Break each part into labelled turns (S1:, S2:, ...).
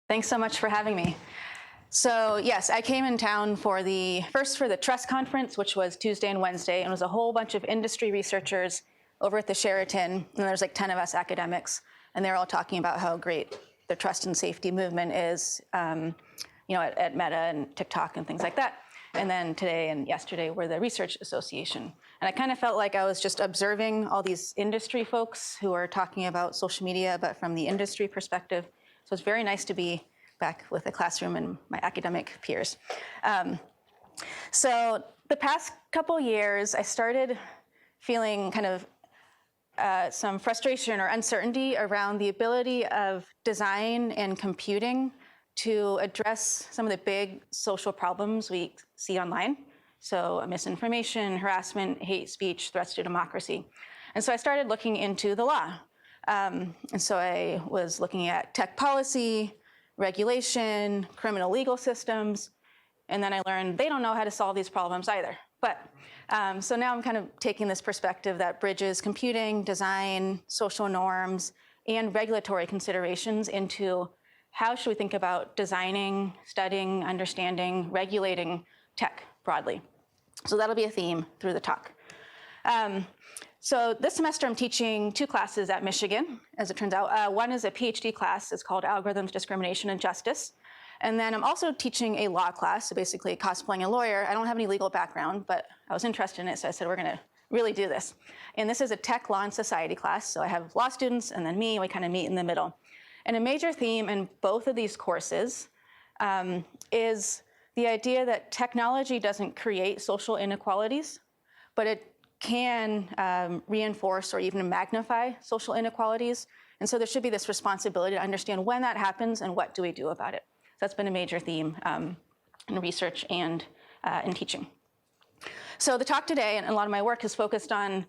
S1: Thanks so much for having me. So yes, I came in town for the Trust Conference, which was Tuesday and Wednesday, and it was a whole bunch of industry researchers over at the Sheraton, and there's like 10 of us academics, and they're all talking about how great the trust and safety movement is, at Meta and TikTok and things like that. And then today and yesterday were the Research Association. And I kind of felt like I was just observing all these industry folks who are talking about social media, but from the industry perspective. So it's very nice to be back with the classroom and my academic peers. So the past couple years, I started feeling kind of some frustration or uncertainty around the ability of design and computing to address some of the big social problems we see online. So misinformation, harassment, hate speech, threats to democracy. And so I started looking into the law. And so I was looking at tech policy, regulation, criminal legal systems, and then I learned they don't know how to solve these problems either. But so now I'm kind of taking this perspective that bridges computing, design, social norms, and regulatory considerations into how should we think about designing, studying, understanding, regulating tech broadly. So that'll be a theme through the talk. So this semester I'm teaching 2 classes at Michigan, as it turns out. One is a PhD class. It's called Algorithms, Discrimination, and Justice. And then I'm also teaching a law class, so basically cosplaying a lawyer. I don't have any legal background, but I was interested in it, so I said, we're going to really do this. And this is a tech law and society class. So I have law students and then me, and we kind of meet in the middle. And a major theme in both of these courses is the idea that technology doesn't create social inequalities, but it can reinforce or even magnify social inequalities. And so there should be this responsibility to understand when that happens and what do we do about it. So that's been a major theme in research and in teaching. So the talk today and a lot of my work is focused on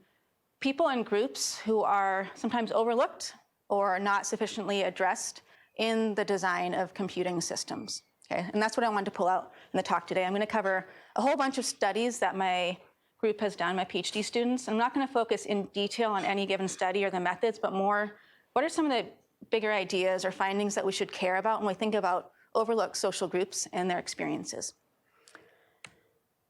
S1: people and groups who are sometimes overlooked or not sufficiently addressed in the design of computing systems. Okay? And that's what I wanted to pull out in the talk today. I'm going to cover a whole bunch of studies that my group has done, my PhD students. I'm not going to focus in detail on any given study or the methods, but more, what are some of the bigger ideas or findings that we should care about when we think about overlooked social groups and their experiences?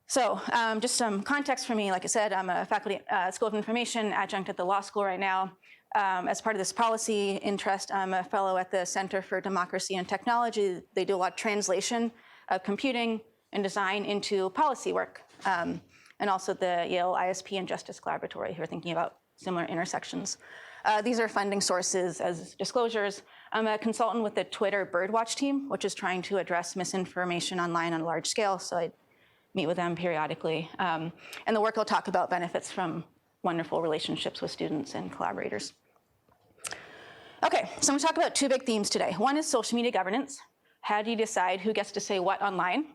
S1: So just some context for me. Like I said, I'm a faculty School of Information adjunct at the law school right now. As part of this policy interest, I'm a fellow at the Center for Democracy and Technology. They do a lot of translation of computing and design into policy work. And also the Yale ISP and Justice Collaboratory, who are thinking about similar intersections. These are funding sources as disclosures. I'm a consultant with the Twitter Birdwatch team, which is trying to address misinformation online on a large scale, so I meet with them periodically. And the work I'll talk about benefits from wonderful relationships with students and collaborators. Okay, so I'm gonna talk about 2 big themes today. One is social media governance. How do you decide who gets to say what online?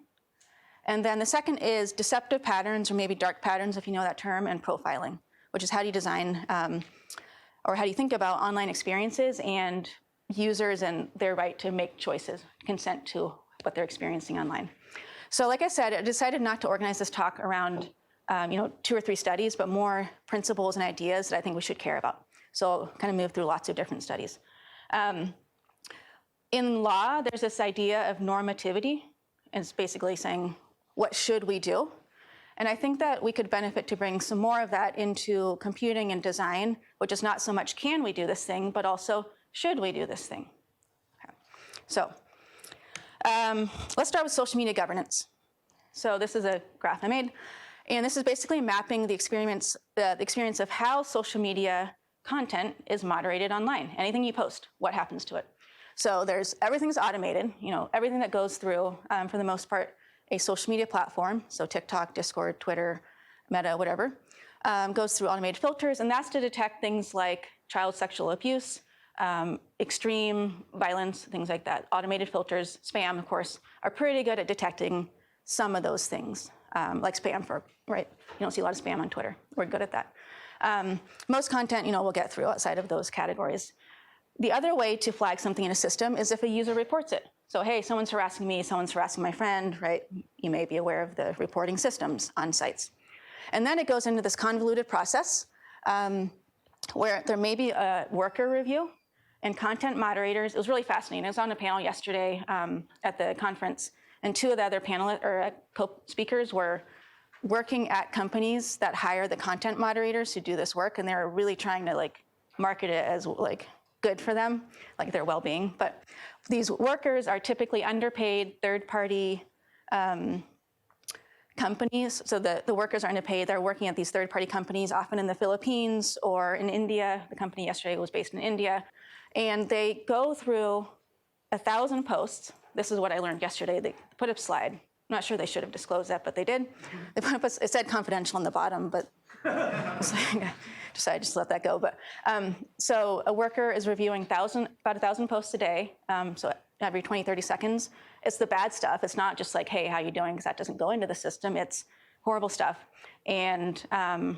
S1: And then the second is deceptive patterns, or maybe dark patterns, if you know that term, and profiling, which is how do you design or how do you think about online experiences and users and their right to make choices, consent to what they're experiencing online. So like I said, I decided not to organize this talk around 2 or 3 studies, but more principles and ideas that I think we should care about. So I'll kind of move through lots of different studies. In law, there's this idea of normativity, and it's basically saying, what should we do? And I think that we could benefit to bring some more of that into computing and design, which is not so much can we do this thing, but also should we do this thing? Okay. So let's start with social media governance. So this is a graph I made, and this is basically mapping the experience of how social media content is moderated online. Anything you post, what happens to it? So everything's automated, everything that goes through, for the most part, a social media platform, so TikTok, Discord, Twitter, Meta, whatever, goes through automated filters, and that's to detect things like child sexual abuse, extreme violence, things like that. Automated filters, spam, of course, are pretty good at detecting some of those things, like spam, right? You don't see a lot of spam on Twitter. We're good at that. Most content, we'll get through outside of those categories. The other way to flag something in a system is if a user reports it. So, hey, someone's harassing me, someone's harassing my friend, right? You may be aware of the reporting systems on sites. And then it goes into this convoluted process where there may be a worker review, and content moderators. It was really fascinating. I was on a panel yesterday at the conference, and two of the other panelists or co-speakers were working at companies that hire the content moderators who do this work, and they were really trying to like market it as like good for them, like their well-being. But these workers are typically underpaid third-party companies. So the workers are underpaid. They're working at these third-party companies, often in the Philippines or in India. The company yesterday was based in India. And they go through 1,000 posts. This is what I learned yesterday. They put up a slide. I'm not sure they should have disclosed that, but they did. They put up it said confidential on the bottom, but I decided just to let that go. But so a worker is reviewing about 1,000 posts a day. So every 20, 30 seconds. It's the bad stuff. It's not just like, hey, how you doing? Because that doesn't go into the system. It's horrible stuff. And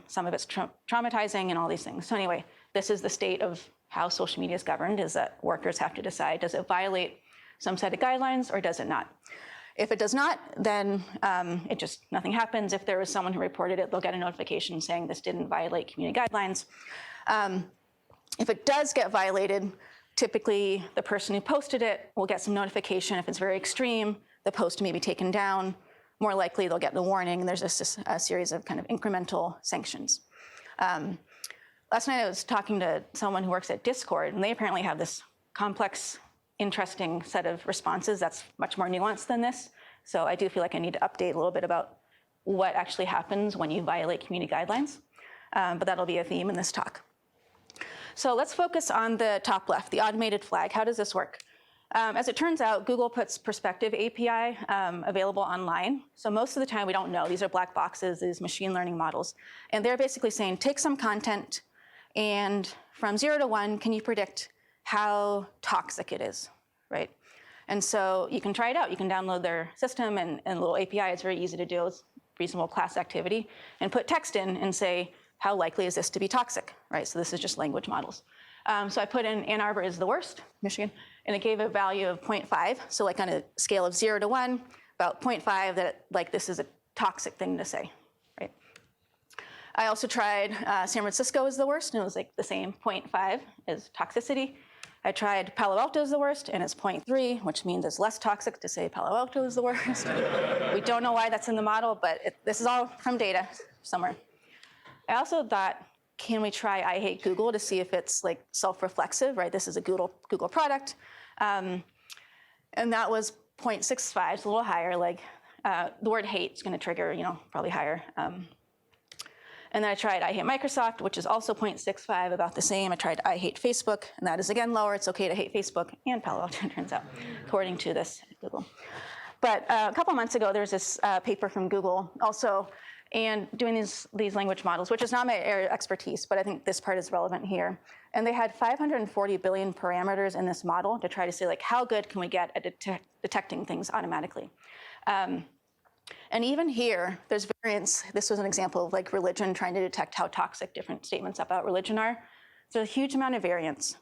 S1: some of it's traumatizing and all these things. So anyway, this is the state of how social media is governed, is that workers have to decide, does it violate some set of guidelines or does it not? If it does not, then nothing happens. If there was someone who reported it, they'll get a notification saying this didn't violate community guidelines. If it does get violated, typically the person who posted it will get some notification. If it's very extreme, the post may be taken down. More likely they'll get the warning, and there's a series of kind of incremental sanctions. Last night I was talking to someone who works at Discord, and they apparently have this complex, interesting set of responses that's much more nuanced than this. So I do feel like I need to update a little bit about what actually happens when you violate community guidelines, but that'll be a theme in this talk. So let's focus on the top left, the automated flag. How does this work? As it turns out, Google puts Perspective API available online. So most of the time we don't know. These are black boxes, these machine learning models. And they're basically saying, take some content, and from 0 to 1, can you predict how toxic it is, right? And so you can try it out. You can download their system and a little API. It's very easy to do. It's reasonable class activity. And put text in and say, how likely is this to be toxic, right? So this is just language models. So I put in Ann Arbor is the worst, Michigan, and it gave a value of 0.5. So like on a scale of 0 to 1, about 0.5 that like this is a toxic thing to say, right? I also tried San Francisco is the worst, and it was like the same 0.5 as toxicity. I tried Palo Alto is the worst, and it's 0.3, which means it's less toxic to say Palo Alto is the worst. We don't know why that's in the model, but this is all from data somewhere. I also thought, can we try I hate Google to see if it's like self-reflexive, right? This is a Google product. And that was 0.65, it's a little higher. Like the word hate is going to trigger, probably higher. And then I tried I hate Microsoft, which is also 0.65, about the same. I tried I hate Facebook, and that is again lower. It's okay to hate Facebook and Palo Alto, it turns out, according to this Google. But a couple months ago, there was this paper from Google also, and doing these language models, which is not my area of expertise, but I think this part is relevant here. And they had 540 billion parameters in this model to try to say, like, how good can we get at detecting things automatically? And even here, there's variance. This was an example of like religion, trying to detect how toxic different statements about religion are. There's a huge amount of variance.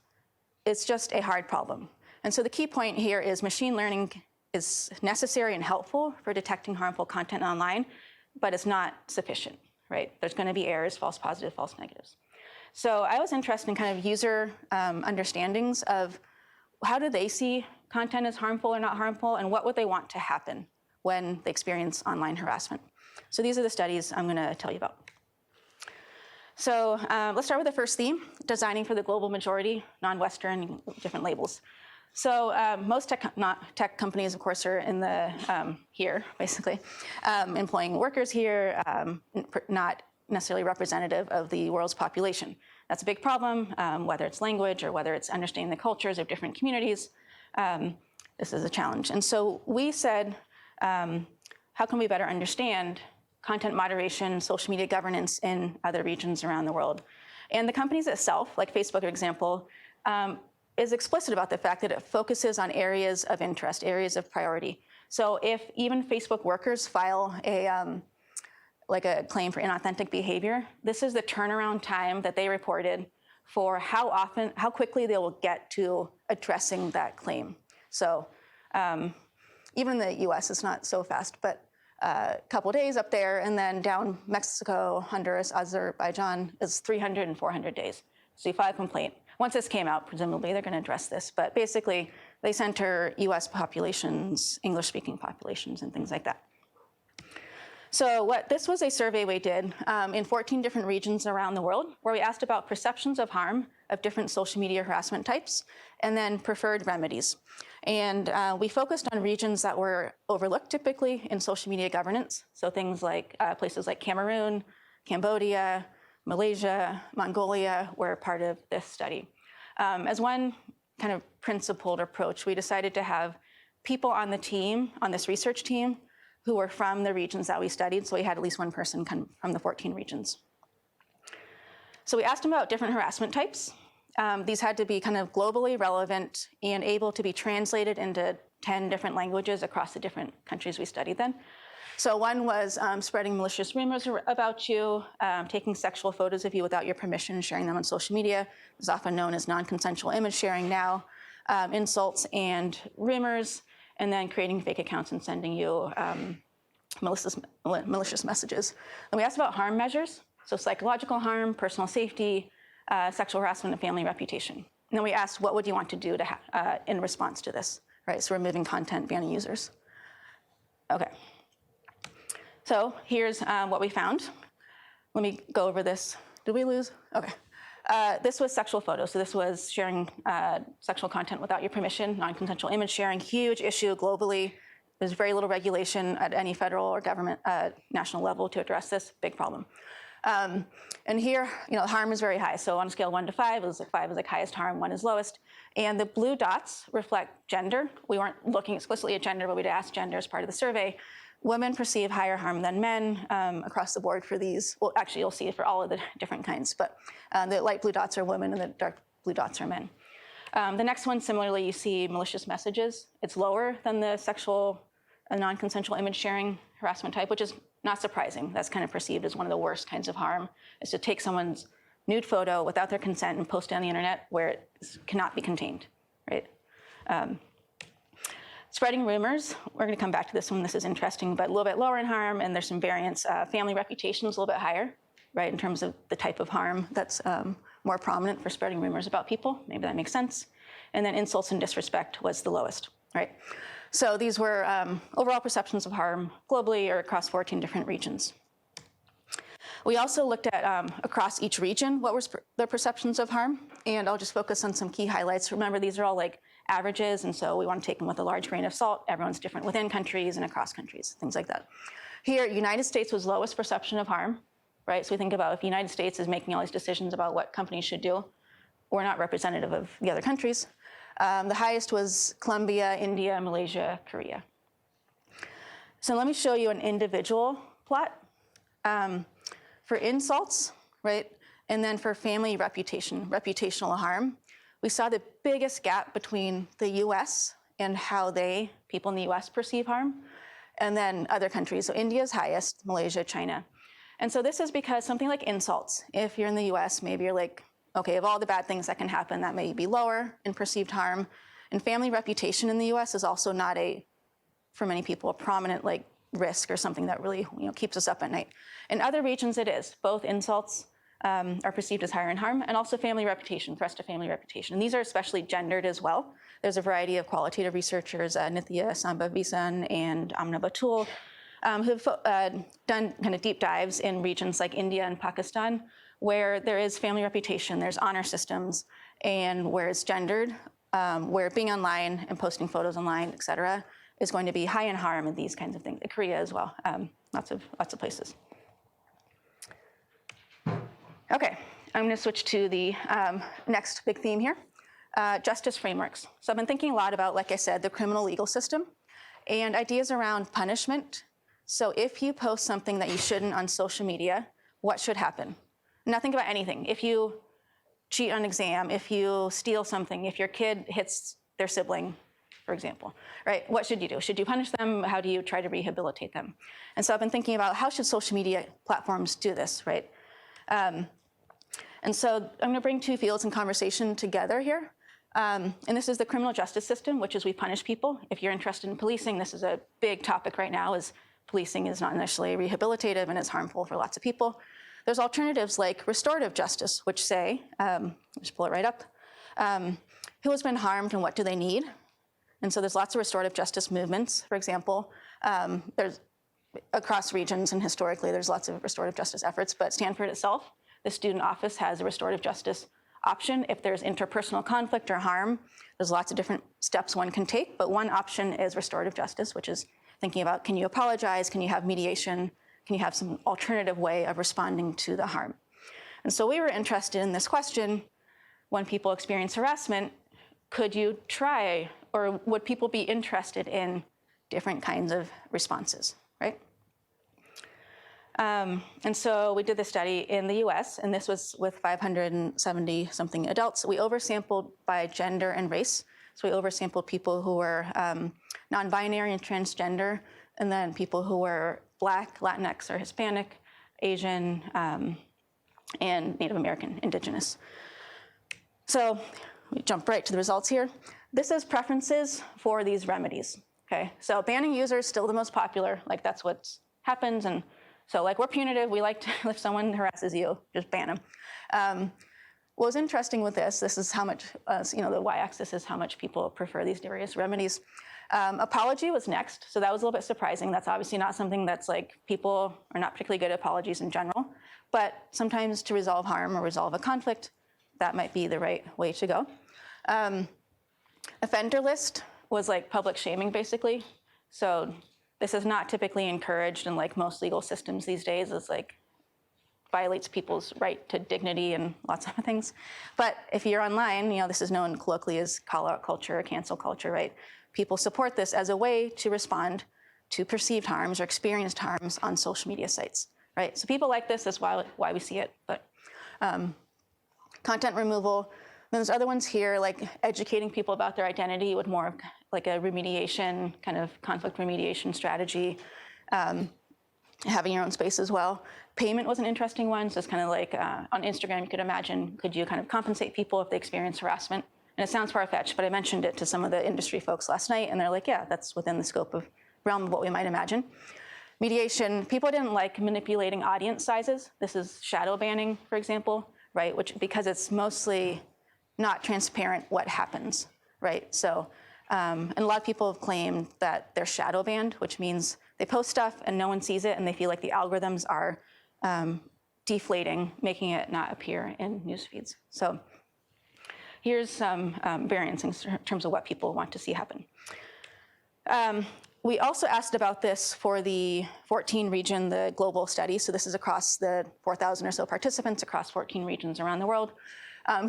S1: It's just a hard problem. And so the key point here is machine learning is necessary and helpful for detecting harmful content online, but it's not sufficient, right? There's going to be errors, false positives, false negatives. So I was interested in kind of user understandings of how do they see content as harmful or not harmful, and what would they want to happen when they experience online harassment. So these are the studies I'm going to tell you about. So let's start with the first theme, designing for the global majority, non-Western, different labels. So most tech companies, of course, are in the here, basically, employing workers here, not necessarily representative of the world's population. That's a big problem, whether it's language or whether it's understanding the cultures of different communities. This is a challenge. And so we said, how can we better understand content moderation, social media governance in other regions around the world? And the companies itself, like Facebook, for example, is explicit about the fact that it focuses on areas of interest, areas of priority. So if even Facebook workers file a claim for inauthentic behavior, this is the turnaround time that they reported for how quickly they will get to addressing that claim. So even in the US, it's not so fast, but a couple days up there, and then down Mexico, Honduras, Azerbaijan is 300 and 400 days. So you file a complaint. Once this came out, presumably they're going to address this, but basically they center US populations, English-speaking populations, and things like that. So this was a survey we did in 14 different regions around the world, where we asked about perceptions of harm of different social media harassment types, and then preferred remedies. And we focused on regions that were overlooked typically in social media governance. So things like places like Cameroon, Cambodia, Malaysia, Mongolia were part of this study. As one kind of principled approach, we decided to have people on the team, on this research team, who were from the regions that we studied. So we had at least one person come from the 14 regions. So we asked them about different harassment types. These had to be kind of globally relevant and able to be translated into 10 different languages across the different countries we studied then. So one was spreading malicious rumors about you, taking sexual photos of you without your permission and sharing them on social media. It's often known as non-consensual image sharing now, insults and rumors, and then creating fake accounts and sending you malicious messages. Then we asked about harm measures, so psychological harm, personal safety, sexual harassment, and family reputation. And then we asked, what would you want to do in response to this, right? So removing content, banning users. Okay. So here's what we found. Let me go over this. Did we lose? Okay. This was sexual photos. So this was sharing sexual content without your permission, non-consensual image sharing, huge issue globally. There's very little regulation at any federal or government national level to address this, big problem. And here, harm is very high. So on a scale of 1 to 5, it was like 5 is like highest harm, 1 is lowest. And the blue dots reflect gender. We weren't looking explicitly at gender, but we'd asked gender as part of the survey. Women perceive higher harm than men across the board for these. Well, actually, you'll see it for all of the different kinds, but the light blue dots are women and the dark blue dots are men. The next one, similarly, you see malicious messages. It's lower than the sexual non-consensual image sharing harassment type, which is not surprising. That's kind of perceived as one of the worst kinds of harm, is to take someone's nude photo without their consent and post it on the internet where it cannot be contained, right? Spreading rumors, we're going to come back to this one. This is interesting, but a little bit lower in harm, and there's some variance. Family reputation is a little bit higher, right, in terms of the type of harm that's more prominent for spreading rumors about people. Maybe that makes sense. And then insults and disrespect was the lowest, right? So these were overall perceptions of harm globally or across 14 different regions. We also looked at across each region what were their perceptions of harm, and I'll just focus on some key highlights. Remember, these are all like averages, and so we want to take them with a large grain of salt. Everyone's different within countries and across countries, things like that. Here, United States was lowest perception of harm, right? So we think about if the United States is making all these decisions about what companies should do, we're not representative of the other countries. The highest was Colombia, India, Malaysia, Korea. So let me show you an individual plot. For insults, right, and then for family reputational harm, we saw the biggest gap between the US and how people in the US perceive harm, and then other countries. So India's highest, Malaysia, China. And so this is because something like insults, if you're in the US, maybe you're like, okay, of all the bad things that can happen, that may be lower in perceived harm. And family reputation in the US is also not for many people, a prominent risk or something that really keeps us up at night. In other regions, it is. Both insults are perceived as higher in harm, and also family reputation, threats to family reputation. And these are especially gendered as well. There's a variety of qualitative researchers, Nithya Sambhavisan and Amna Batul, who've done kind of deep dives in regions like India and Pakistan, where there is family reputation, there's honor systems, and where it's gendered, where being online and posting photos online, et cetera, is going to be high in harm and these kinds of things. Korea as well, lots of places. Okay, I'm going to switch to the next big theme here, justice frameworks. So I've been thinking a lot about, like I said, the criminal legal system and ideas around punishment. So if you post something that you shouldn't on social media, what should happen? Now think about anything. If you cheat on an exam, if you steal something, if your kid hits their sibling, for example, right? What should you do? Should you punish them? How do you try to rehabilitate them? And so I've been thinking about how should social media platforms do this, right? And so I'm going to bring two fields in conversation together here. And this is the criminal justice system, which is we punish people. If you're interested in policing, this is a big topic right now, is policing is not necessarily rehabilitative and it's harmful for lots of people. There's alternatives like restorative justice, which say, just pull it right up, Who has been harmed and what do they need? And so there's lots of restorative justice movements, for example. There's across regions and historically there's lots of restorative justice efforts, but Stanford itself, the student office has a restorative justice option. If there's interpersonal conflict or harm, there's lots of different steps one can take, but one option is restorative justice, which is thinking about, can you apologize? Can you have mediation? Can you have some alternative way of responding to the harm? And so we were interested in this question, when people experience harassment, could you try, or would people be interested in different kinds of responses, right? And so we did this study in the US, and this was with 570-something adults. We oversampled by gender and race. So we oversampled people who were non-binary and transgender, and then people who were Black, Latinx, or Hispanic, Asian, and Native American, Indigenous. So we jump right to the results here. This is preferences for these remedies, okay? So banning users is still the most popular, like that's what happens, and so like we're punitive, we like to, if someone harasses you, just ban them. What was interesting with this is how much, the y-axis is how much people prefer these various remedies. Apology was next, so that was a little bit surprising. That's obviously not something that's like, people are not particularly good at apologies in general, but sometimes to resolve harm or resolve a conflict, that might be the right way to go. Offender list was like public shaming, basically. So this is not typically encouraged in like most legal systems these days. It's like violates people's right to dignity and lots of things. But if you're online, this is known colloquially as call-out culture or cancel culture, right? People support this as a way to respond to perceived harms or experienced harms on social media sites, right? So people like this, that's why we see it. But content removal. Then there's other ones here, like educating people about their identity with more like a remediation, kind of conflict remediation strategy, having your own space as well. Payment was an interesting one, so it's kind of like on Instagram, you could imagine, could you kind of compensate people if they experience harassment? And it sounds far-fetched, but I mentioned it to some of the industry folks last night, and they're like, yeah, that's within the scope of realm of what we might imagine. Mediation, people didn't like manipulating audience sizes. This is shadow banning, for example, right? Because it's mostly not transparent what happens, right? So, and a lot of people have claimed that they're shadow banned, which means they post stuff and no one sees it and they feel like the algorithms are deflating, making it not appear in news feeds. So here's some variance in terms of what people want to see happen. We also asked about this for the 14 region, the global study. So this is across the 4,000 or so participants across 14 regions around the world.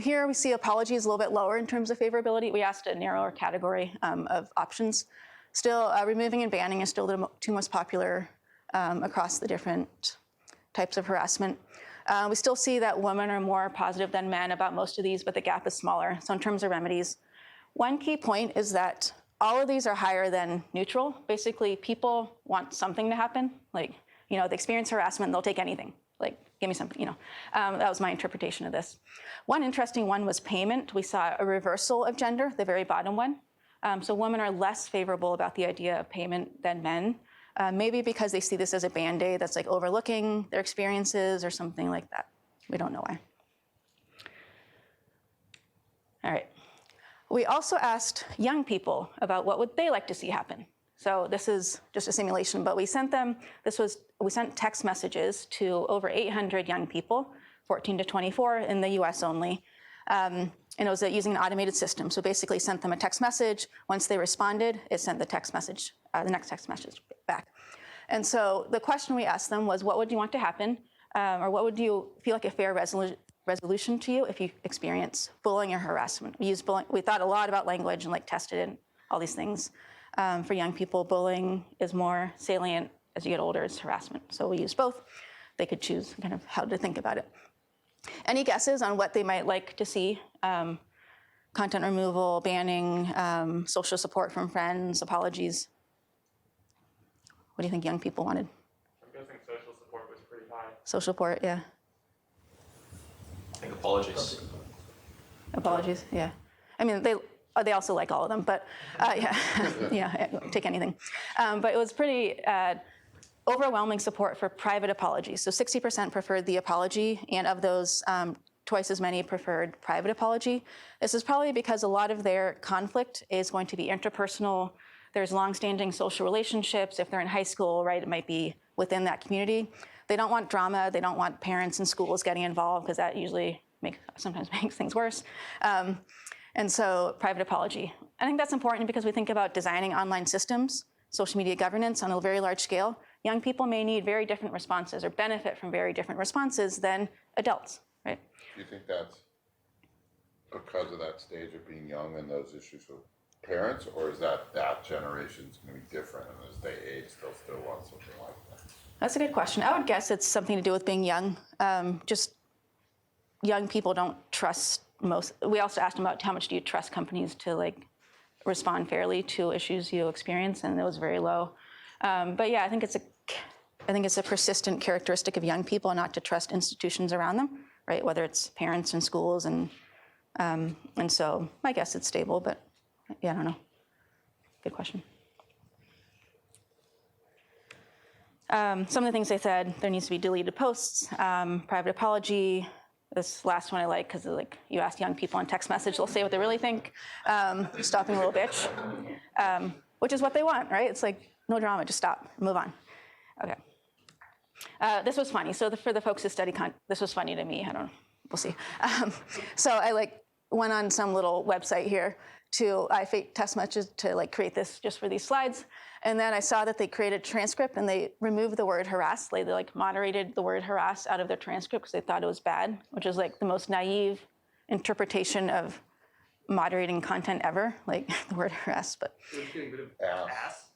S1: Here we see apologies a little bit lower in terms of favorability. We asked a narrower category of options. Still, removing and banning is still the two most popular across the different types of harassment. We still see that women are more positive than men about most of these, but the gap is smaller. So in terms of remedies, one key point is that all of these are higher than neutral. Basically, people want something to happen. Like, they experience harassment, they'll take anything. Like, give me something, That was my interpretation of this. One interesting one was payment. We saw a reversal of gender, the very bottom one. So women are less favorable about the idea of payment than men, maybe because they see this as a Band-Aid that's like overlooking their experiences or something like that. We don't know why. All right. We also asked young people about what would they like to see happen. So this is just a simulation, but we sent text messages to over 800 young people, 14 to 24 in the US only. And it was using an automated system. So basically sent them a text message. Once they responded, it sent the next text message back. And so the question we asked them was, what would you want to happen? Or what would you feel like a fair resolution to you if you experience bullying or harassment? We used bullying. We thought a lot about language and tested in all these things. For young people, bullying is more salient. As you get older, it's harassment. So we used both. They could choose kind of how to think about it. Any guesses on what they might like to see? Content removal, banning, social support from friends, apologies. What do you think young people wanted?
S2: I'm guessing social support was pretty high.
S1: Social support, yeah.
S3: I think apologies.
S1: Apologies, yeah. I mean, they also like all of them, but yeah, take anything. But it was pretty overwhelming support for private apologies. So 60% preferred the apology, and of those, twice as many preferred private apology. This is probably because a lot of their conflict is going to be interpersonal. There's longstanding social relationships. If they're in high school, right, it might be within that community. They don't want drama. They don't want parents and schools getting involved because that usually sometimes makes things worse. And so private apology. I think that's important because we think about designing online systems, social media governance on a very large scale. Young people may need very different responses or benefit from very different responses than adults, right?
S4: Do you think that's because of that stage of being young and those issues with parents, or is that generation's going to be different and as they age, they'll still want something like that?
S1: That's a good question. I would guess it's something to do with being young. Just young people don't trust most. We also asked them about how much do you trust companies to like respond fairly to issues you experience, and it was very low. But yeah, I think it's a persistent characteristic of young people not to trust institutions around them, right? Whether it's parents and schools, and so I guess it's stable, but yeah, I don't know. Good question. Some of the things they said: there needs to be deleted posts, private apology. This last one I like because like you ask young people on text message, they'll say what they really think. Stop being a little bitch, which is what they want, right? It's like no drama, just stop, move on. Okay. This was funny. So for the folks who study this was funny to me. I don't know. We'll see. So I like went on some little website here I fake test messages to like create this just for these slides. And then I saw that they created a transcript and they removed the word harass. They like moderated the word harass out of their transcript because they thought it was bad, which is like the most naive interpretation of moderating content ever, like the word harass. But
S2: Getting rid of ass.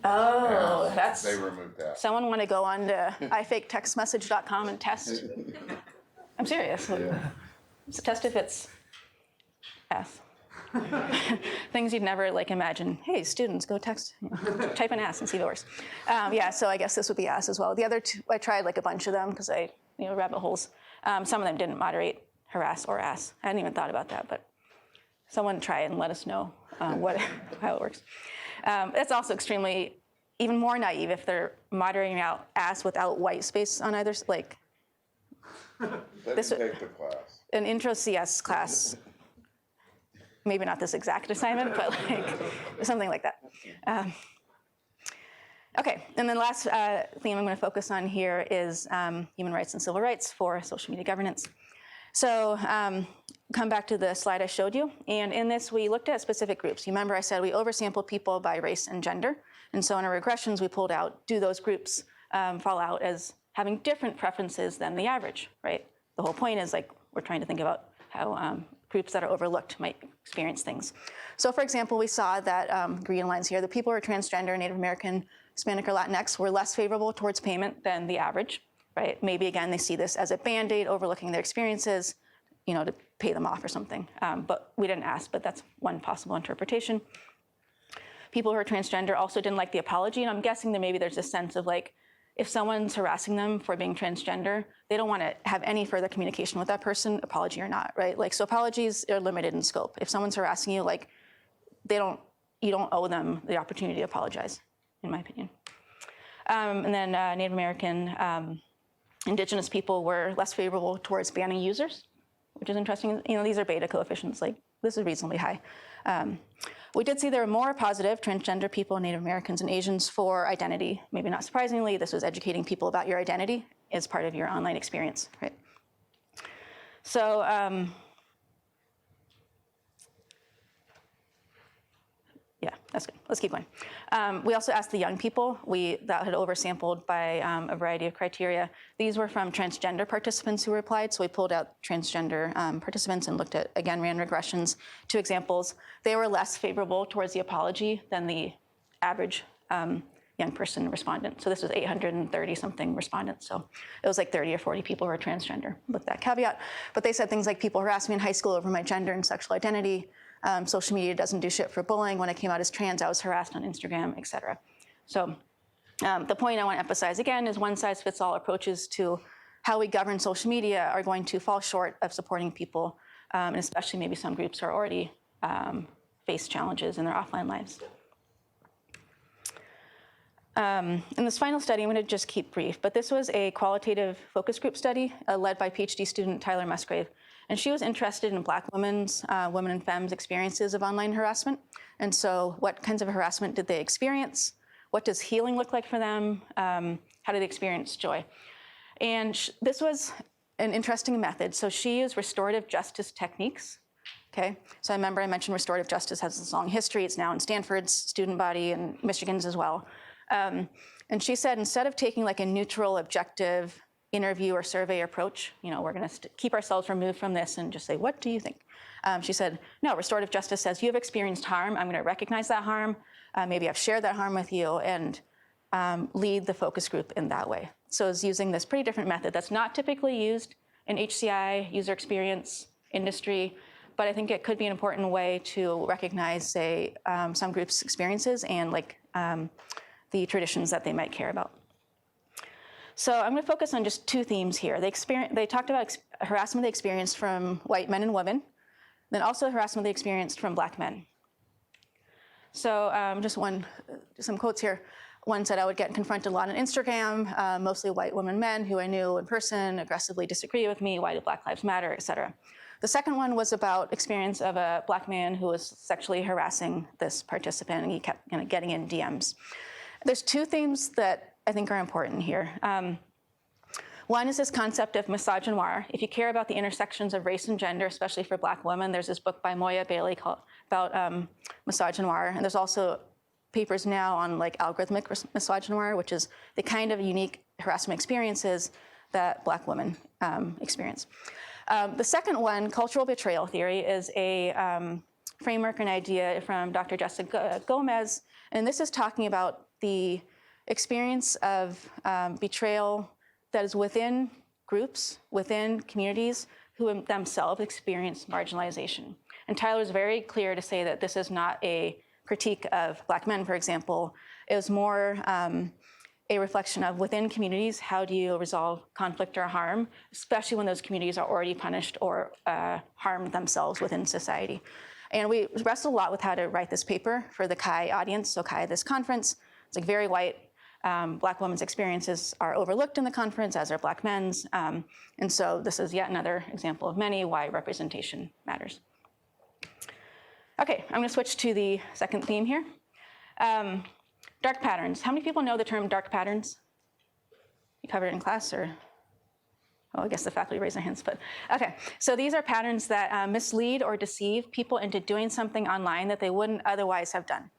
S1: oh, that's
S4: they removed that.
S1: Someone want to go on to ifaketextmessage.com and test? I'm serious.
S4: Yeah.
S1: So test if it's ass. Things you'd never like imagine. Hey, students, go type in ass and see if it works. Yeah, so I guess this would be ass as well. The other two, I tried like a bunch of them because rabbit holes. Some of them didn't moderate harass or ass. I hadn't even thought about that, but someone try it and let us know how it works. It's also extremely, even more naive if they're moderating out ass without white space on either, like.
S4: Let's take the class.
S1: An intro CS class. Maybe not this exact assignment, but like something like that. Okay, and then last theme I'm going to focus on here is human rights and civil rights for social media governance. So come back to the slide I showed you, and in this we looked at specific groups. You remember I said we oversampled people by race and gender, and so in our regressions we pulled out, do those groups fall out as having different preferences than the average, right? The whole point is like we're trying to think about how groups that are overlooked might experience things. So for example, we saw that green lines here, the people who are transgender, Native American, Hispanic, or Latinx were less favorable towards payment than the average, right? Maybe again, they see this as a Band-Aid overlooking their experiences, to pay them off or something. But we didn't ask, but that's one possible interpretation. People who are transgender also didn't like the apology, and I'm guessing that maybe there's a sense of like, if someone's harassing them for being transgender, they don't want to have any further communication with that person, apology or not, right? Like, so apologies are limited in scope. If someone's harassing you, like, you don't owe them the opportunity to apologize, in my opinion. And then Native American, Indigenous people were less favorable towards banning users, which is interesting. These are beta coefficients, like, this is reasonably high. We did see there were more positive transgender people, Native Americans, and Asians for identity. Maybe not surprisingly, this was educating people about your identity as part of your online experience, right? So, yeah, that's good. Let's keep going. We also asked the young people. That had oversampled by a variety of criteria. These were from transgender participants who replied. So we pulled out transgender participants and looked at, again, ran regressions. 2 examples. They were less favorable towards the apology than the average young person respondent. So this was 830-something respondents. So it was like 30 or 40 people who were transgender with that caveat. But they said things like people harassed me in high school over my gender and sexual identity. Social media doesn't do shit for bullying. When I came out as trans, I was harassed on Instagram, et cetera. So the point I want to emphasize again is one-size-fits-all approaches to how we govern social media are going to fall short of supporting people, and especially maybe some groups who are already face challenges in their offline lives. In this final study, I'm going to just keep brief, but this was a qualitative focus group study led by PhD student Tyler Musgrave. And she was interested in Black women's, women and femmes experiences of online harassment. And so what kinds of harassment did they experience? What does healing look like for them? How do they experience joy? And this was an interesting method. So she used restorative justice techniques. Okay, so I remember I mentioned restorative justice has this long history. It's now in Stanford's student body and Michigan's as well. And she said, instead of taking like a neutral, objective interview or survey approach, you know, we're going to keep ourselves removed from this and just say, what do you think? She said, no, restorative justice says you have experienced harm. I'm going to recognize that harm. Maybe I've shared that harm with you and lead the focus group in that way. So it's using this pretty different method that's not typically used in HCI, user experience, industry, but I think it could be an important way to recognize, say, some groups' experiences and like the traditions that they might care about. So I'm going to focus on just two themes here. They talked about harassment they experienced from white men and women, then also harassment they experienced from Black men. So some quotes here. One said, I would get confronted a lot on Instagram, mostly white women, men who I knew in person, aggressively disagree with me, why do Black Lives Matter, et cetera. The second one was about experience of a Black man who was sexually harassing this participant, and he kept kind of getting in DMs. There's two themes that I think are important here. One is this concept of misogynoir. If you care about the intersections of race and gender, especially for Black women, there's this book by Moya Bailey about misogynoir, and there's also papers now on like algorithmic misogynoir, which is the kind of unique harassment experiences that Black women experience. The second one, cultural betrayal theory, is a framework and idea from Dr. Jessica Gomez, and this is talking about the experience of betrayal that is within groups, within communities who themselves experience marginalization. And Tyler is very clear to say that this is not a critique of Black men, for example. It was more a reflection of within communities, how do you resolve conflict or harm, especially when those communities are already punished or harmed themselves within society. And we wrestled a lot with how to write this paper for the CHI audience. So CHI, this conference, it's like very white. Black women's experiences are overlooked in the conference, as are Black men's. And so this is yet another example of many why representation matters. Okay, I'm gonna switch to the second theme here. Dark patterns. How many people know the term dark patterns? You covered it in class, or? Oh, I guess the faculty raised their hands, but okay. So these are patterns that mislead or deceive people into doing something online that they wouldn't otherwise have done.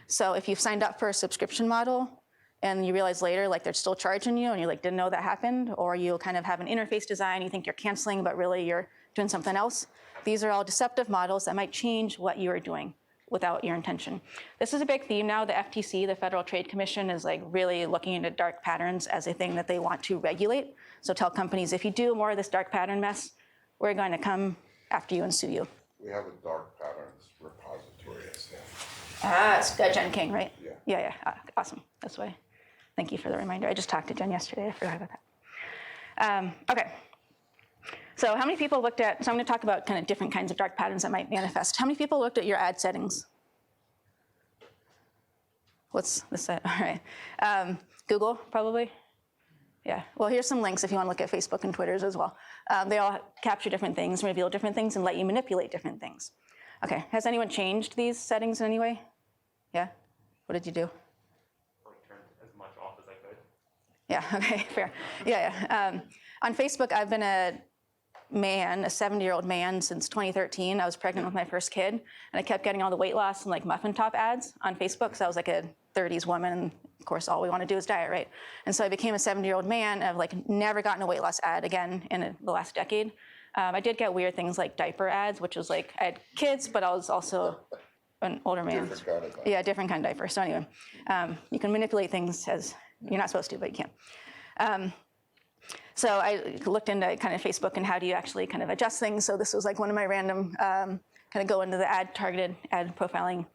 S1: So if you've signed up for a subscription model and you realize later like they're still charging you and you like didn't know that happened, or you kind of have an interface design, you think you're canceling, but really you're doing something else. These are all deceptive models that might change what you are doing without your intention. This is a big theme now. The FTC, the Federal Trade Commission, is like really looking into dark patterns as a thing that they want to regulate. So tell companies, if you do more of this dark pattern mess, we're going to come after you and sue you.
S4: We have a dark patterns repository at Stanford.
S1: Ah, it's Jen King, right?
S4: Yeah.
S1: Yeah. Awesome. That's why. Thank you for the reminder. I just talked to Jen yesterday. I forgot about that. Okay. So how many people looked at, so I'm going to talk about kind of different kinds of dark patterns that might manifest. How many people looked at your ad settings? What's this? All right. Google, probably? Yeah. Well, here's some links if you want to look at Facebook and Twitter's as well. They all capture different things, reveal different things, and let you manipulate different things. Okay. Has anyone changed these settings in any way? Yeah? What did you do?
S2: Like turned as much off as I could.
S1: Yeah, okay, fair. Yeah. On Facebook, I've been a 70-year-old man since 2013. I was pregnant with my first kid, and I kept getting all the weight loss and like muffin top ads on Facebook, because I was like a 30s woman, and of course all we want to do is diet, right? And so I became a 70-year-old man, and I've like never gotten a weight loss ad again in the last decade. I did get weird things like diaper ads, which was like, I had kids, but I was also an older man.
S4: Different kind of diaper.
S1: Yeah, different kind of diaper. So anyway, you can manipulate things as you're not supposed to, but you can. So I looked into kind of Facebook and how do you actually kind of adjust things. So this was like one of my random kind of go into the targeted ad profiling.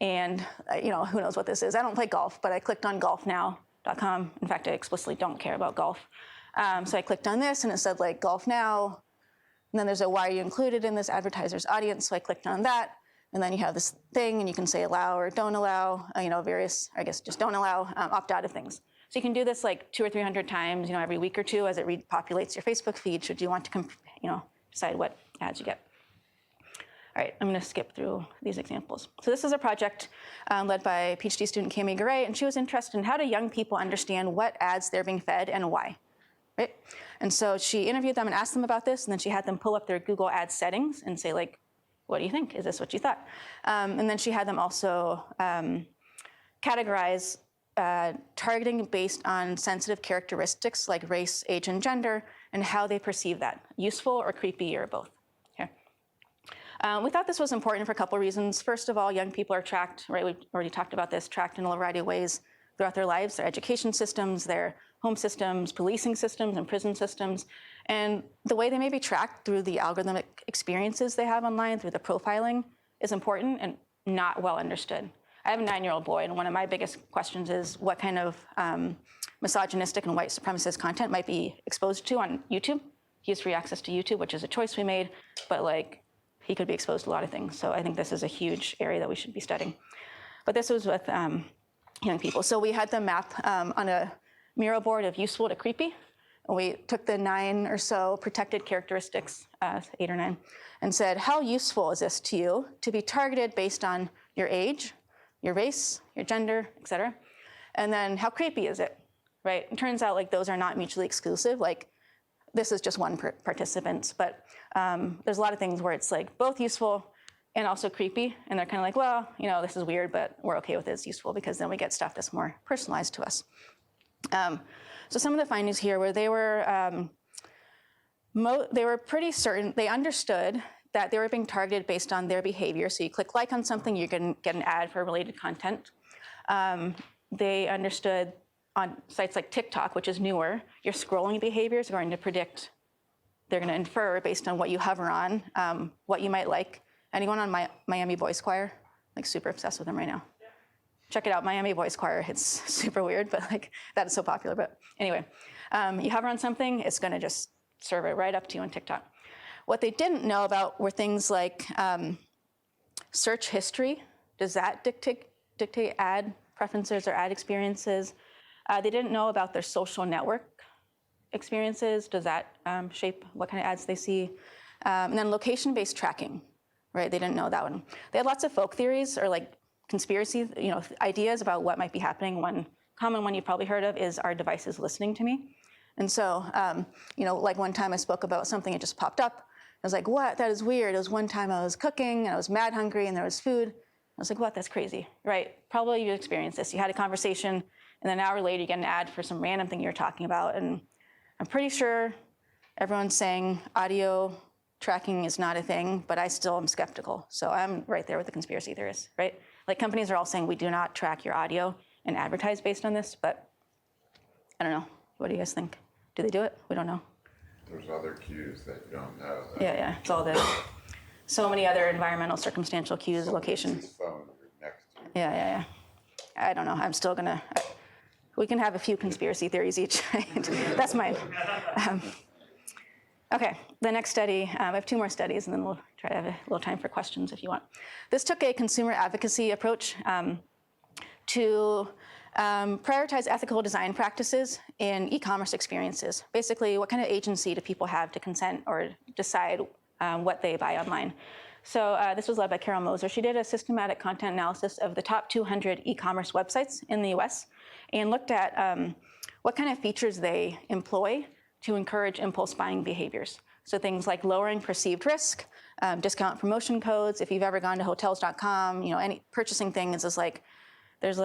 S1: And who knows what this is. I don't play golf, but I clicked on golfnow.com. In fact, I explicitly don't care about golf. So I clicked on this and it said like golf now. And then there's a why are you included in this advertiser's audience. So I clicked on that. And then you have this thing, and you can say allow or don't allow, various, I guess, just don't allow, opt out of things. So you can do this like 200 or 300 times, every week or two as it repopulates your Facebook feed, should you want to, decide what ads you get. All right, I'm going to skip through these examples. So this is a project led by PhD student Cami Garay, and she was interested in how do young people understand what ads they're being fed and why, right? And so she interviewed them and asked them about this, and then she had them pull up their Google Ads settings and say, like, what do you think? Is this what you thought? And then she had them also categorize targeting based on sensitive characteristics like race, age, and gender, and how they perceive that, useful or creepy or both. We thought this was important for a couple of reasons. First of all, young people are tracked, right? We've already talked about this, tracked in a variety of ways throughout their lives, their education systems, their home systems, policing systems, and prison systems. And the way they may be tracked through the algorithmic experiences they have online, through the profiling, is important and not well understood. I have a 9-year-old boy, and one of my biggest questions is what kind of misogynistic and white supremacist content might be exposed to on YouTube. He has free access to YouTube, which is a choice we made, but he could be exposed to a lot of things. So I think this is a huge area that we should be studying. But this was with young people. So we had them map on a mural board of useful to creepy. And we took the 9 or so protected characteristics, 8 or 9, and said, how useful is this to you to be targeted based on your age, your race, your gender, et cetera? And then how creepy is it, right? It turns out those are not mutually exclusive. This is just one participant, but there's a lot of things where it's both useful and also creepy, and they're kind of well, this is weird, but we're okay with it as useful because then we get stuff that's more personalized to us. So some of the findings here were they were pretty certain, they understood that they were being targeted based on their behavior. So you click like on something, you can get an ad for related content. They understood on sites like TikTok, which is newer, your scrolling behavior is going to predict, they're going to infer based on what you hover on, what you might like. Anyone on Miami Boys Choir? Super obsessed with them right now. Yeah. Check it out, Miami Boys Choir. It's super weird, but that is so popular. But anyway, you hover on something, it's going to just serve it right up to you on TikTok. What they didn't know about were things like search history. Does that dictate ad preferences or ad experiences? They didn't know about their social network experiences. Does that shape what kind of ads they see? And then location-based tracking, right? They didn't know that one. They had lots of folk theories or conspiracy, ideas about what might be happening. One common one you've probably heard of is, are devices listening to me? And so, one time I spoke about something, it just popped up. I was like, what? That is weird. It was one time I was cooking, and I was mad hungry, and there was food. I was like, what? That's crazy, right? Probably you experienced this. You had a conversation, and then an hour later, you get an ad for some random thing you were talking about. And I'm pretty sure everyone's saying audio tracking is not a thing, but I still am skeptical. So I'm right there with the conspiracy theorists, right? Companies are all saying we do not track your audio and advertise based on this, but I don't know. What do you guys think? Do they do it? We don't know.
S4: There's other cues that you don't know.
S1: Yeah. It's all so many other environmental circumstantial cues, location.
S4: Phone next to you.
S1: Yeah. I don't know. I'm still gonna. We can have a few conspiracy theories each. Right? That's mine. Okay, the next study. I have 2 more studies, and then we'll try to have a little time for questions if you want. This took a consumer advocacy approach to prioritize ethical design practices in e-commerce experiences. Basically, what kind of agency do people have to consent or decide what they buy online? So this was led by Carol Moser. She did a systematic content analysis of the top 200 e-commerce websites in the US and looked at what kind of features they employ to encourage impulse buying behaviors. So things like lowering perceived risk, discount promotion codes. If you've ever gone to hotels.com, any purchasing things is there's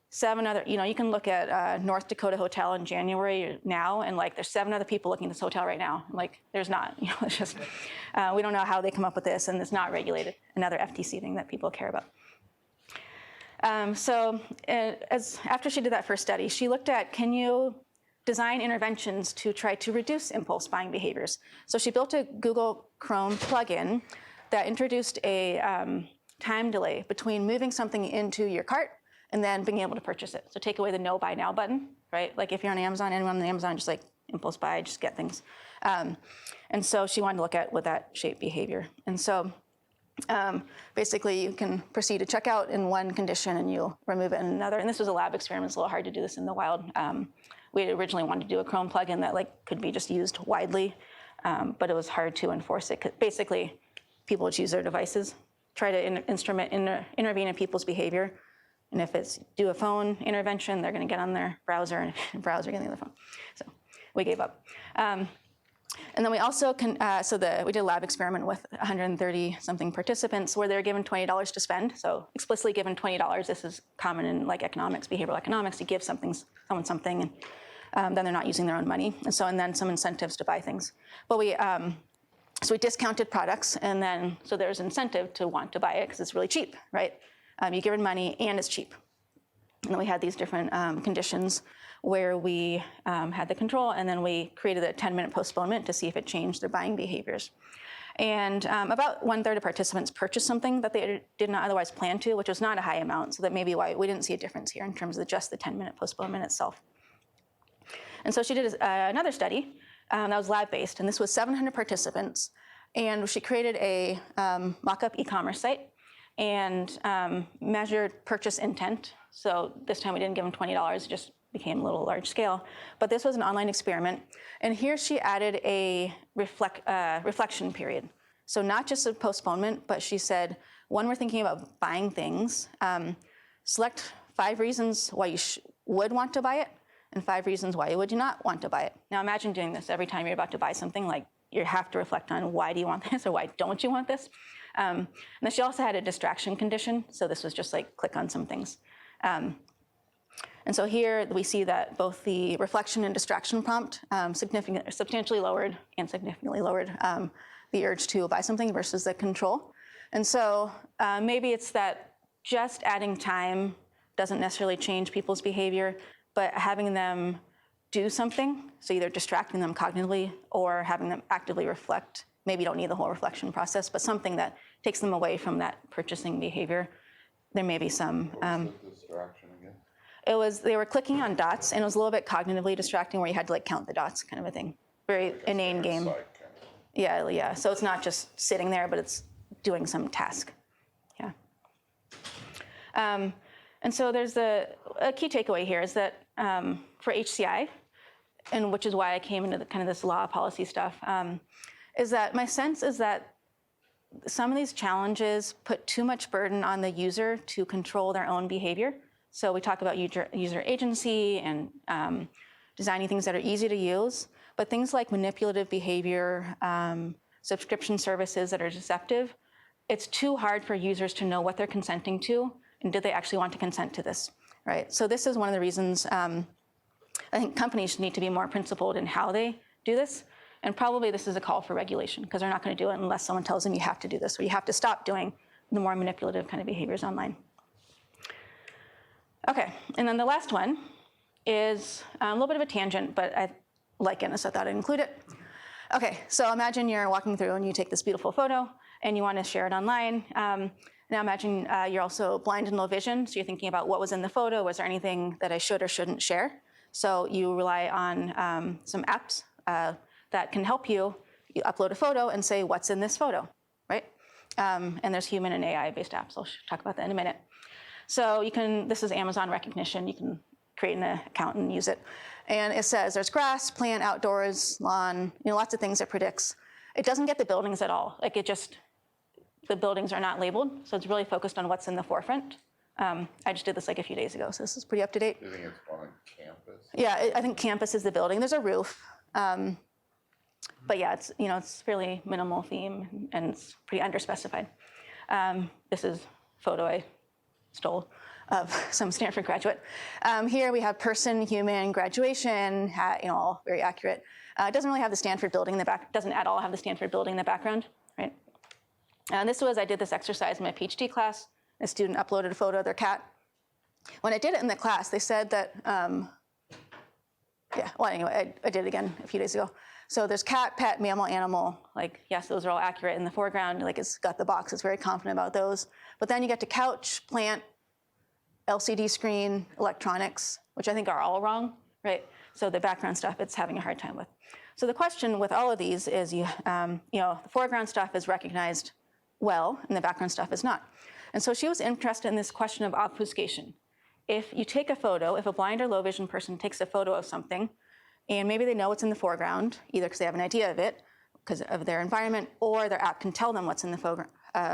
S1: 7 other, you can look at North Dakota Hotel in January now, and there's 7 other people looking at this hotel right now. There's not, it's just, we don't know how they come up with this, and it's not regulated. Another FTC thing that people care about. After she did that first study, she looked at, can you design interventions to try to reduce impulse buying behaviors? So she built a Google Chrome plugin that introduced a time delay between moving something into your cart and then being able to purchase it. So take away the no buy now button, right? If you're on Amazon, anyone on Amazon, just impulse buy, just get things. And so she wanted to look at would that shape behavior. And so Basically, you can proceed to check out in one condition and you'll remove it in another. And this was a lab experiment. It's a little hard to do this in the wild. We originally wanted to do a Chrome plugin that could be just used widely, but it was hard to enforce it. 'Cause basically, people would use their devices, try to intervene in people's behavior. And if it's do a phone intervention, they're going to get on their browser and browser getting the phone. So we gave up. And then we also we did a lab experiment with 130 something participants where they were given $20 to spend. So explicitly given $20. This is common in economics, behavioral economics. You give someone something, and then they're not using their own money. And then some incentives to buy things. But we discounted products, and then so there's incentive to want to buy it because it's really cheap, right? You give it money and it's cheap. And then we had these different conditions where we had the control, and then we created a 10-minute postponement to see if it changed their buying behaviors. And about 1/3 of participants purchased something that they did not otherwise plan to, which was not a high amount, so that may be why we didn't see a difference here in terms of just the 10-minute postponement itself. And so she did another study that was lab-based, and this was 700 participants, and she created a mock-up e-commerce site and measured purchase intent. So this time we didn't give them $20, it just became a little large scale. But this was an online experiment. And here she added a reflection period. So not just a postponement, but she said, when we're thinking about buying things, select 5 reasons why you would want to buy it and 5 reasons why you would not want to buy it. Now imagine doing this every time you're about to buy something, you have to reflect on why do you want this or why don't you want this? And then she also had a distraction condition. So this was just click on some things. And so here we see that both the reflection and distraction prompt substantially lowered and significantly lowered the urge to buy something versus the control. And so maybe it's that just adding time doesn't necessarily change people's behavior, but having them do something, so either distracting them cognitively or having them actively reflect. Maybe you don't need the whole reflection process, but something that takes them away from that purchasing behavior. There may be some.
S4: What was the distraction again?
S1: They were clicking on dots, and it was a little bit cognitively distracting where you had to count the dots kind of a thing. Very inane game. Yeah. So it's not just sitting there, but it's doing some task. Yeah. And so there's a key takeaway here is that for HCI, and which is why I came into this law policy stuff, is that my sense is that some of these challenges put too much burden on the user to control their own behavior. So we talk about user agency and designing things that are easy to use, but things like manipulative behavior, subscription services that are deceptive, it's too hard for users to know what they're consenting to and do they actually want to consent to this, right? So this is one of the reasons I think companies need to be more principled in how they do this. And probably this is a call for regulation because they're not going to do it unless someone tells them you have to do this or you have to stop doing the more manipulative kind of behaviors online. Okay, and then the last one is a little bit of a tangent, but I like it, so I thought I'd include it. Okay, so imagine you're walking through and you take this beautiful photo and you want to share it online. Now imagine you're also blind and low vision, so you're thinking about what was in the photo, was there anything that I should or shouldn't share? So you rely on some apps that can help you. You upload a photo and say, what's in this photo, right? And there's human and AI-based apps. I'll talk about that in a minute. So this is Amazon recognition. You can create an account and use it. And it says there's grass, plant, outdoors, lawn, lots of things it predicts. It doesn't get the buildings at all. The buildings are not labeled. So it's really focused on what's in the forefront. I just did this a few days ago, so this is pretty up to date.
S4: Do you think it's on campus?
S1: Yeah, I think campus is the building. There's a roof. But yeah, it's fairly minimal theme and it's pretty underspecified. This is a photo I stole of some Stanford graduate. Here we have person, human, graduation, all very accurate. It doesn't really have the Stanford building in the back, doesn't at all have the Stanford building in the background, right? And I did this exercise in my PhD class. A student uploaded a photo of their cat. When I did it in the class, they said that, I did it again a few days ago. So there's cat, pet, mammal, animal, yes, those are all accurate in the foreground, it's got the box, it's very confident about those. But then you get to couch, plant, LCD screen, electronics, which I think are all wrong, right? So the background stuff, it's having a hard time with. So the question with all of these is, the foreground stuff is recognized well, and the background stuff is not. And so she was interested in this question of obfuscation. If you take a photo, if a blind or low vision person takes a photo of something, and maybe they know what's in the foreground, either because they have an idea of it, because of their environment, or their app can tell them what's in the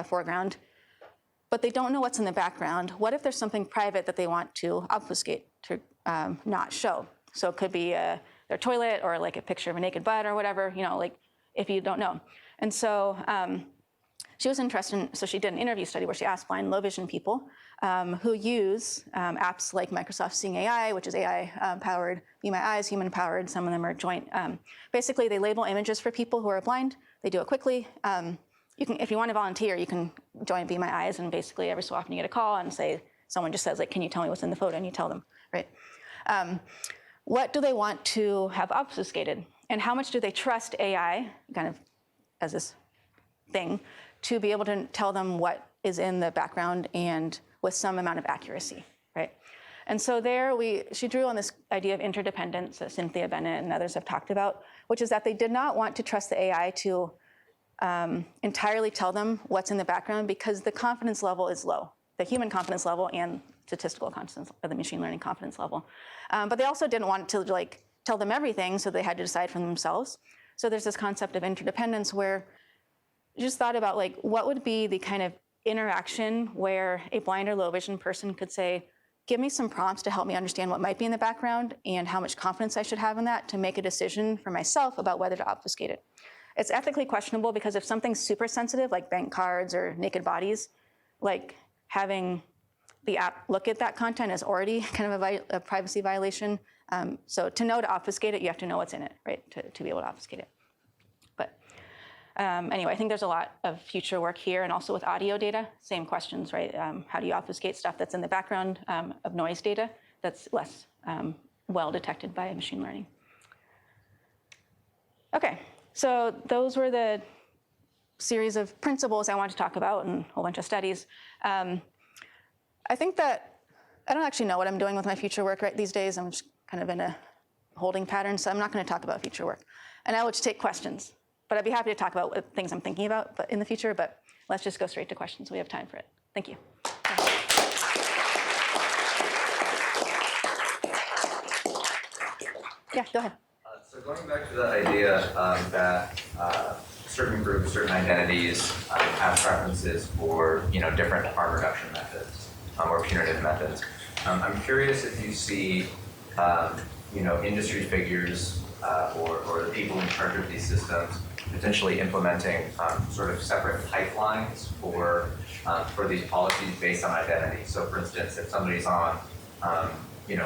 S1: foreground, but they don't know what's in the background. What if there's something private that they want to obfuscate, to not show? So it could be their toilet, or like a picture of a naked butt, or whatever, like if you don't know. And so she was interested in, so she did an interview study where she asked blind and low vision people who use apps like Microsoft Seeing AI, which is AI-powered, Be My Eyes, human-powered. Some of them are joint. Basically, they label images for people who are blind. They do it quickly. You can, if you want to volunteer, you can join Be My Eyes, and basically every so often you get a call and say, someone just says, like, can you tell me what's in the photo? And you tell them, right? What do they want to have obfuscated? And how much do they trust AI, kind of as this thing, to be able to tell them what is in the background and with some amount of accuracy, right? And so there she drew on this idea of interdependence that Cynthia Bennett and others have talked about, which is that they did not want to trust the AI to entirely tell them what's in the background, because the confidence level is low, the human confidence level and statistical confidence, or the machine learning confidence level. But they also didn't want to tell them everything, so they had to decide for themselves. So there's this concept of interdependence where you just thought about what would be the kind of interaction where a blind or low vision person could say, give me some prompts to help me understand what might be in the background and how much confidence I should have in that to make a decision for myself about whether to obfuscate it. It's ethically questionable, because if something's super sensitive, like bank cards or naked bodies, having the app look at that content is already kind of a privacy violation. So to know to obfuscate it, you have to know what's in it, right, to be able to obfuscate it. But anyway, I think there's a lot of future work here, and also with audio data, same questions, right? How do you obfuscate stuff that's in the background of noise data that's less well detected by machine learning? Okay, so those were the series of principles I wanted to talk about, and a whole bunch of studies. I think that I don't actually know what I'm doing with my future work right these days. I'm just kind of in a holding pattern, so I'm not going to talk about future work. And I will just take questions. But I'd be happy to talk about things I'm thinking about in the future, but let's just go straight to questions. We have time for it. Thank you. Yeah, go ahead.
S5: So going back to the idea that certain groups, certain identities have preferences for different harm reduction methods or punitive methods. I'm curious if you see industry figures or the people in charge of these systems potentially implementing sort of separate pipelines for these policies based on identity. So for instance, if somebody's on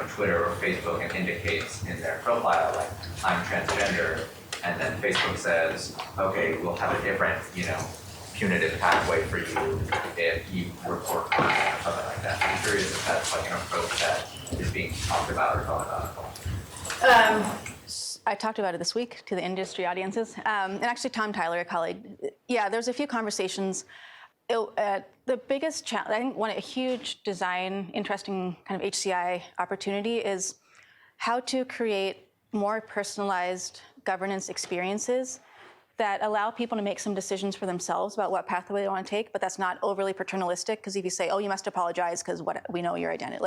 S5: Twitter or Facebook and indicates in their profile, like, I'm transgender, and then Facebook says, okay, we'll have a different, punitive pathway for you if you report crime or something like that. I'm curious if that's an approach that is being talked about or thought about.
S1: I talked about it this week to the industry audiences, and actually Tom Tyler, a colleague. Yeah, there's a few conversations. The biggest challenge, I think, a huge design, interesting kind of HCI opportunity is how to create more personalized governance experiences that allow people to make some decisions for themselves about what pathway they want to take, but that's not overly paternalistic, because if you say, oh, you must apologize because we know your identity,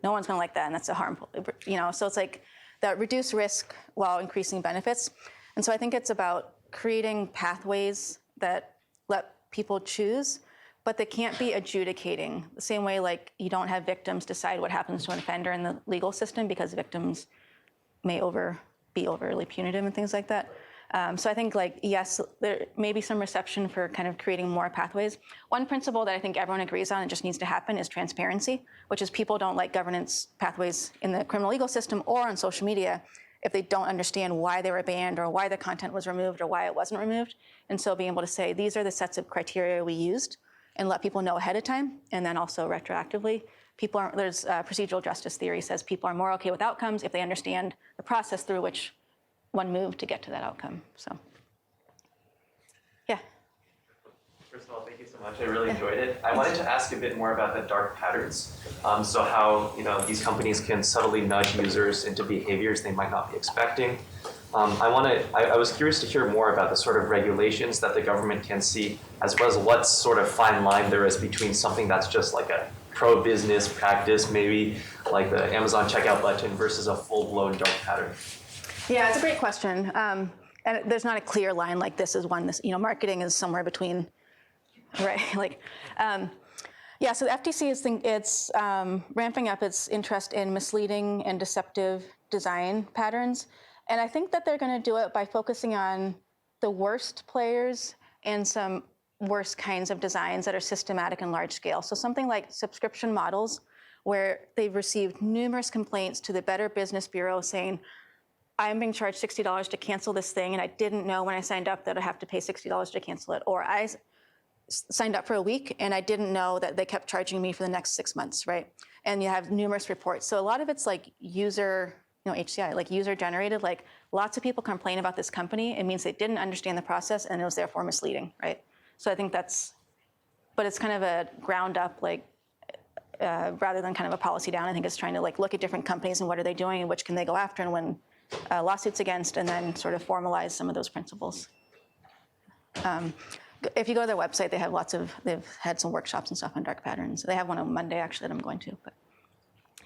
S1: no one's going to like that, and that's a harmful, so it's that reduce risk while increasing benefits. And so I think it's about creating pathways that let people choose, but they can't be adjudicating. The same way you don't have victims decide what happens to an offender in the legal system, because victims may be overly punitive and things like that. So I think yes, there may be some reception for kind of creating more pathways. One principle that I think everyone agrees on and just needs to happen is transparency, which is people don't like governance pathways in the criminal legal system or on social media if they don't understand why they were banned or why the content was removed or why it wasn't removed. And so being able to say, these are the sets of criteria we used, and let people know ahead of time, and then also retroactively. There's procedural justice theory says people are more okay with outcomes if they understand the process through which one moved to get to that outcome. So, yeah.
S3: First of all, thank you so much. I really enjoyed it. I wanted to ask a bit more about the dark patterns. So how these companies can subtly nudge users into behaviors they might not be expecting. I was curious to hear more about the sort of regulations that the government can see, as well as what sort of fine line there is between something that's just like a pro-business practice, maybe like the Amazon checkout button, versus a full-blown dark pattern.
S1: Yeah, it's a great question. And there's not a clear line like this is one. This, marketing is somewhere between, right? Yeah. So the FTC is ramping up its interest in misleading and deceptive design patterns, and I think that they're going to do it by focusing on the worst players and some worst kinds of designs that are systematic and large scale. So something like subscription models, where they've received numerous complaints to the Better Business Bureau saying, I'm being charged $60 to cancel this thing, and I didn't know when I signed up that I have to pay $60 to cancel it. Or I signed up for a week, and I didn't know that they kept charging me for the next 6 months, right? And you have numerous reports. So a lot of it's like user, HCI, like user generated, like lots of people complain about this company. It means they didn't understand the process, and it was therefore misleading, right? So I think but it's kind of a ground up, rather than kind of a policy down. I think it's trying to look at different companies and what are they doing and which can they go after and win lawsuits against, and then sort of formalize some of those principles. If you go to their website, they've had some workshops and stuff on dark patterns. They have one on Monday, actually, that I'm going to, but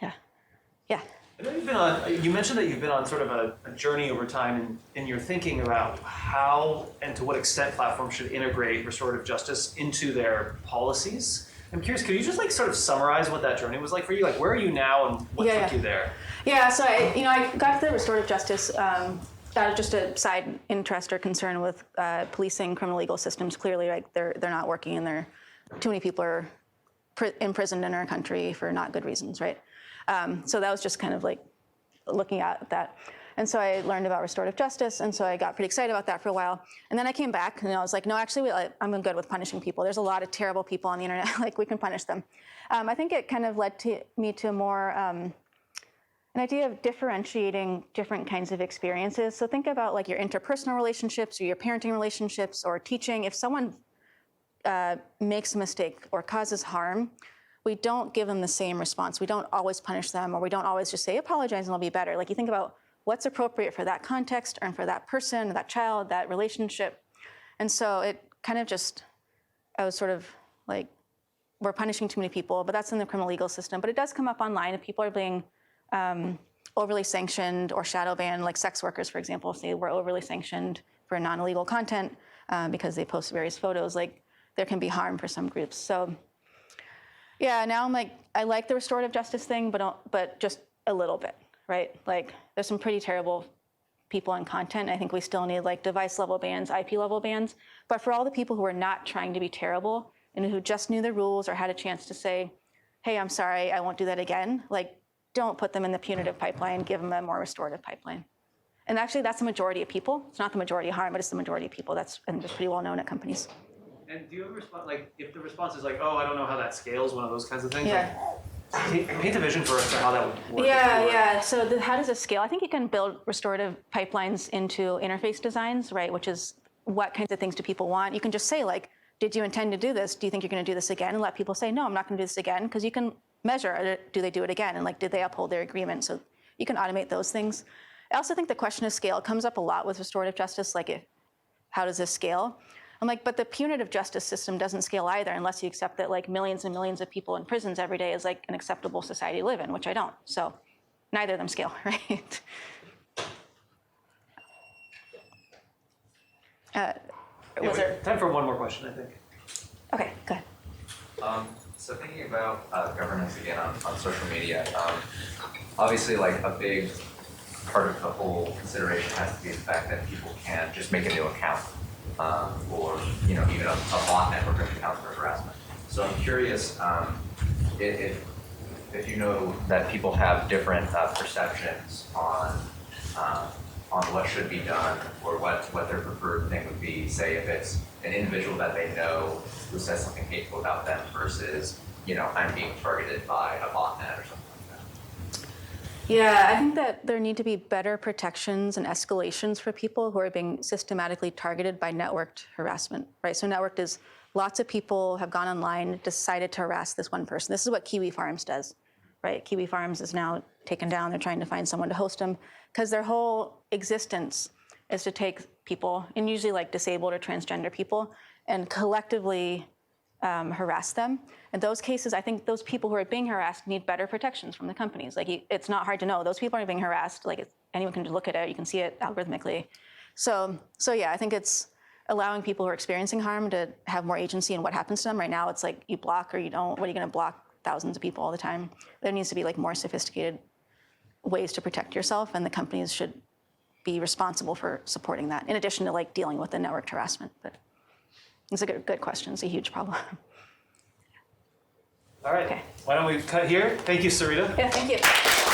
S1: yeah.
S6: I know you mentioned that you've been on sort of a journey over time in your thinking about how and to what extent platforms should integrate restorative justice into their policies. I'm curious, could you just sort of summarize what that journey was like for you? Where are you now and what took you there?
S1: Yeah, so I got to the restorative justice out of just a side interest or concern with policing criminal legal systems. Clearly, they're not working, and too many people are imprisoned in our country for not good reasons, right? So that was just kind of looking at that. And so I learned about restorative justice, and so I got pretty excited about that for a while. And then I came back, and I was like, no, actually, I'm good with punishing people. There's a lot of terrible people on the internet. We can punish them. I think it kind of led me to more an idea of differentiating different kinds of experiences. So think about your interpersonal relationships or your parenting relationships or teaching. If someone makes a mistake or causes harm, we don't give them the same response. We don't always punish them, or we don't always just say, apologize and it'll be better. You think about what's appropriate for that context and for that person, that child, that relationship. And so it kind of I was sort of we're punishing too many people, but that's in the criminal legal system. But it does come up online if people are being overly sanctioned or shadow banned, like sex workers, for example, if they were overly sanctioned for non-illegal content because they post various photos, there can be harm for some groups. So yeah, now I like the restorative justice thing, but just a little bit, right? There's some pretty terrible people on content. I think we still need device level bans, IP level bans. But for all the people who are not trying to be terrible and who just knew the rules or had a chance to say, hey, I'm sorry, I won't do that again, don't put them in the punitive pipeline, give them a more restorative pipeline. And actually, that's the majority of people. It's not the majority of harm, but it's the majority of people. That's pretty well known at companies.
S6: And do you ever respond, if the response is oh, I don't know how that scales, one of those kinds of things?
S1: Yeah.
S6: Paint a vision for us for how that would work.
S1: Yeah. So how does this scale? I think you can build restorative pipelines into interface designs, right? Which is what kinds of things do people want? You can just say did you intend to do this? Do you think you're going to do this again? And let people say, no, I'm not going to do this again, because you can measure, do they do it again? And did they uphold their agreement? So you can automate those things. I also think the question of scale comes up a lot with restorative justice, how does this scale? I'm but the punitive justice system doesn't scale either unless you accept that millions and millions of people in prisons every day is an acceptable society to live in, which I don't. So neither of them scale, right? Was there
S6: time for one more question, I think?
S1: Okay, go ahead.
S5: So thinking about governance again on social media, obviously a big part of the whole consideration has to be the fact that people can just make a new account or even a bot network of accounts for harassment. So I'm curious if you know that people have different perceptions on what should be done or what their preferred thing would be. Say if it's an individual that they know who says something hateful about them versus, I'm being targeted by a botnet or something like that.
S1: Yeah, I think that there need to be better protections and escalations for people who are being systematically targeted by networked harassment, right? So networked is lots of people have gone online, decided to harass this one person. This is what Kiwi Farms does, right? Kiwi Farms is now taken down. They're trying to find someone to host them. because their whole existence is to take people, and usually like disabled or transgender people, and collectively harass them. In those cases, I think those people who are being harassed need better protections from the companies. Like, it's not hard to know. Those people aren't being harassed. Like, anyone can just look at it. You can see it algorithmically. So yeah, I think it's allowing people who are experiencing harm to have more agency in what happens to them. Right now, it's like you block or you don't. What are you going to block thousands of people all the time? There needs to be like more sophisticated ways to protect yourself, and the companies should be responsible for supporting that, in addition to like dealing with the networked harassment. But it's a good question. It's a huge problem.
S6: All right.
S1: Okay.
S6: Why don't we cut here? Thank you, Sarita.
S1: Yeah, thank you.